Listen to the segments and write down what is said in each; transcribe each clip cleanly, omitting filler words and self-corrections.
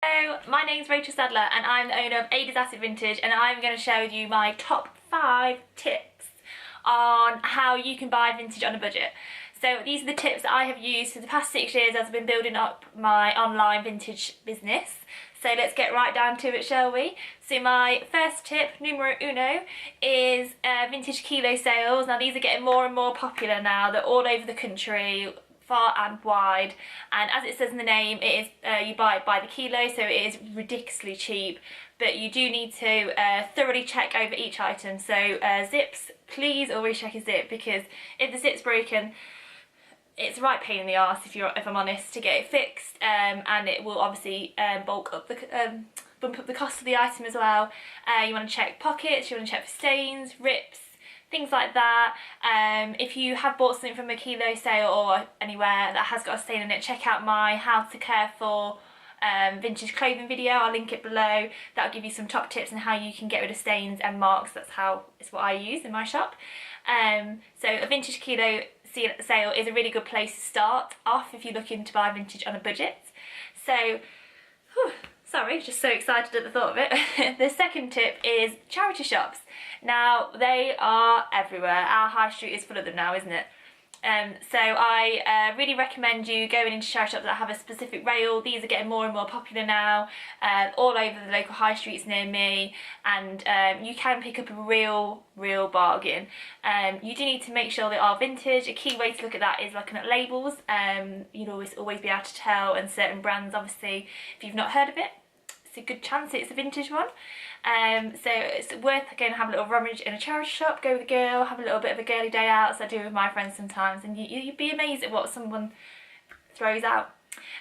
Hello, my name's Rachel Sadler and I'm the owner of A Disaster Vintage, and I'm going to share with you my top 5 tips on how you can buy vintage on a budget. So these are the tips that I have used for the past 6 years as I've been building up my online vintage business. So let's get right down to it, shall we? So my first tip, numero uno, is vintage kilo sales. Now these are getting more and more popular now. They're all over the country, far and wide, and as it says in the name, it is you buy it by the kilo, so it is ridiculously cheap, but you do need to thoroughly check over each item. So zips, please always check a zip, because if the zip's broken, it's a right pain in the arse, if I'm honest, to get it fixed, and it will obviously bump up the cost of the item as well. You want to check pockets, you want to check for stains, rips, things like that. If you have bought something from a kilo sale or anywhere that has got a stain in it, check out my how to care for vintage clothing video. I'll link it below. That'll give you some top tips on how you can get rid of stains and marks. It's what I use in my shop. So a vintage kilo sale is a really good place to start off if you're looking to buy vintage on a budget. So, sorry, just so excited at the thought of it. The second tip is charity shops. Now, they are everywhere. Our high street is full of them now, isn't it? So I really recommend you going into charity shops that have a specific rail. These are getting more and more popular now, all over the local high streets near me, and you can pick up a real bargain. You do need to make sure they are vintage. A key way to look at that is looking at labels. You'll always be able to tell, and certain brands, obviously, if you've not heard of it, it's a good chance it's a vintage one. So it's worth going to have a little rummage in a charity shop, go with a girl, have a little bit of a girly day out, as I do with my friends sometimes, and you'd be amazed at what someone throws out.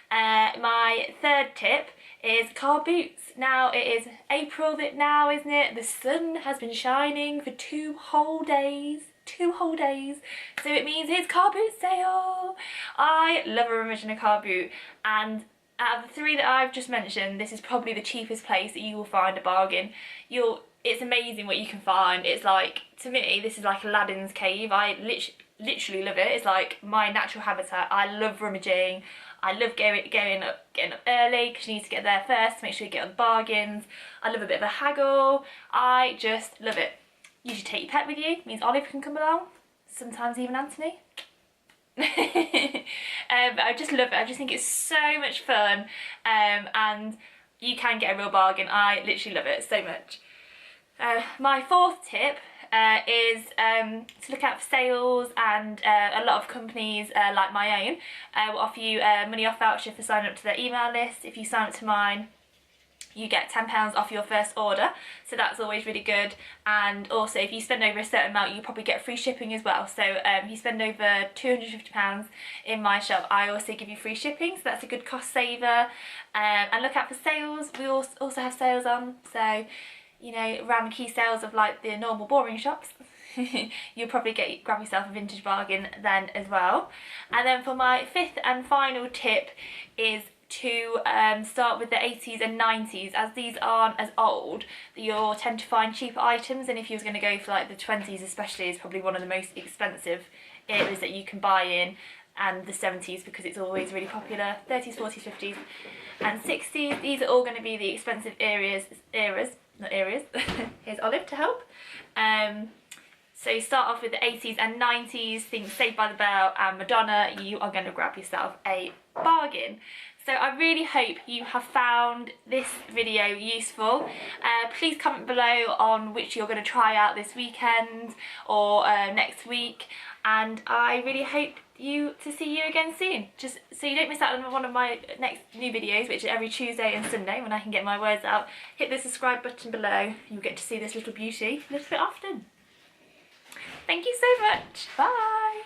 My third tip is car boots. Now it is April now, isn't it? The sun has been shining for 2 whole days. 2 whole days. So it means it's car boot sale. I love a rummage in a car boot, and out of the 3 that I've just mentioned, this is probably the cheapest place that you will find a bargain. It's amazing what you can find. It's like, to me, this is like Aladdin's cave. I literally love it. It's like my natural habitat. I love rummaging. I love getting up early, because you need to get there first to make sure you get on the bargains. I love a bit of a haggle. I just love it. You should take your pet with you. It means Olive can come along. Sometimes even Anthony. But I just love it. I just think it's so much fun, and you can get a real bargain. I literally love it so much. My fourth tip is to look out for sales, and a lot of companies like my own will offer you a money off voucher for signing up to their email list. If you sign up to mine, you get £10 off your first order, so that's always really good. And also, if you spend over a certain amount, you probably get free shipping as well. So if you spend over £250 in my shop, I also give you free shipping, so that's a good cost saver. And look out for sales. We also have sales on, so you know, around the key sales of like the normal boring shops, you'll probably grab yourself a vintage bargain then as well. And then for my fifth and final tip is to start with the 80s and 90s, as these aren't as old. You'll tend to find cheaper items, and if you was going to go for like the 20s especially, is probably one of the most expensive eras that you can buy in, and the 70s, because it's always really popular. 30s, 40s, 50s and 60s, these are all going to be the expensive eras, not areas. Here's Olive to help. So you start off with the 80s and 90s, think Saved by the Bell and Madonna. You are going to grab yourself a bargain. So I really hope you have found this video useful. Please comment below on which you're going to try out this weekend or next week, and I really hope to see you again soon. Just so you don't miss out on one of my next new videos, which is every Tuesday and Sunday when I can get my words out. Hit the subscribe button below. You'll get to see this little beauty a little bit often. Thank you so much. Bye.